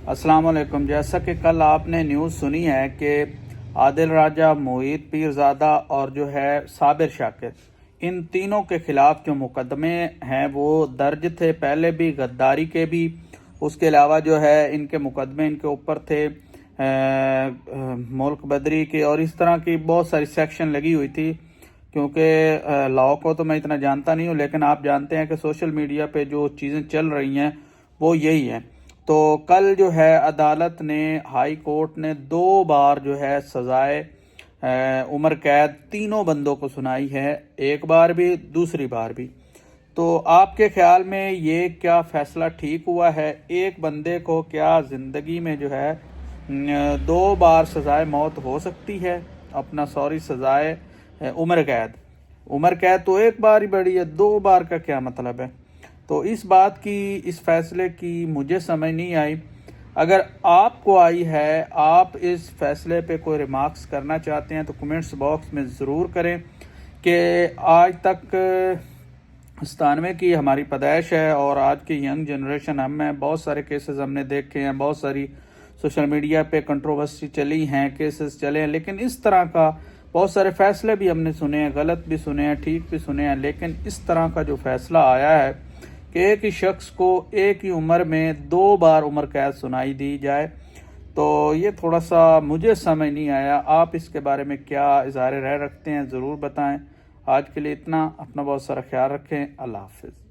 السلام علیکم۔ جیسا کہ کل آپ نے نیوز سنی ہے کہ عادل راجہ، معید پیرزادہ اور جو ہے صابر شاکر، ان تینوں کے خلاف جو مقدمے ہیں وہ درج تھے، پہلے بھی غداری کے بھی، اس کے علاوہ جو ہے ان کے مقدمے ان کے اوپر تھے ملک بدری کے، اور اس طرح کی بہت ساری سیکشن لگی ہوئی تھی۔ کیونکہ لاء کو تو میں اتنا جانتا نہیں ہوں، لیکن آپ جانتے ہیں کہ سوشل میڈیا پہ جو چیزیں چل رہی ہیں وہ یہی ہیں۔ تو کل جو ہے عدالت نے، ہائی کورٹ نے 2 بار جو ہے سزائے عمر قید تینوں بندوں کو سنائی ہے، ایک بار بھی، دوسری بار بھی۔ تو آپ کے خیال میں یہ کیا فیصلہ ٹھیک ہوا ہے؟ ایک بندے کو کیا زندگی میں جو ہے 2 بار سزائے موت ہو سکتی ہے؟ سزائے عمر قید، عمر قید تو ایک بار ہی بڑی ہے، 2 بار کا کیا مطلب ہے؟ تو اس بات کی، اس فیصلے کی مجھے سمجھ نہیں آئی۔ اگر آپ کو آئی ہے، آپ اس فیصلے پہ کوئی ریمارکس کرنا چاہتے ہیں تو کمنٹس باکس میں ضرور کریں کہ آج تک 97 کی ہماری پیدائش ہے اور آج کی ینگ جنریشن ہم ہیں، بہت سارے کیسز ہم نے دیکھے ہیں، بہت ساری سوشل میڈیا پہ کنٹروورسی چلی ہیں، کیسز چلے ہیں، لیکن اس طرح کا بہت سارے فیصلے بھی ہم نے سنے ہیں، غلط بھی سنے ہیں، ٹھیک بھی سنے ہیں، لیکن اس طرح کا جو فیصلہ آیا ہے کہ ایک ہی شخص کو ایک ہی عمر میں 2 بار عمر قید سنائی دی جائے، تو یہ تھوڑا سا مجھے سمجھ نہیں آیا۔ آپ اس کے بارے میں کیا اظہار رائے رکھتے ہیں ضرور بتائیں۔ آج کے لیے اتنا، اپنا بہت سارا خیال رکھیں۔ اللہ حافظ۔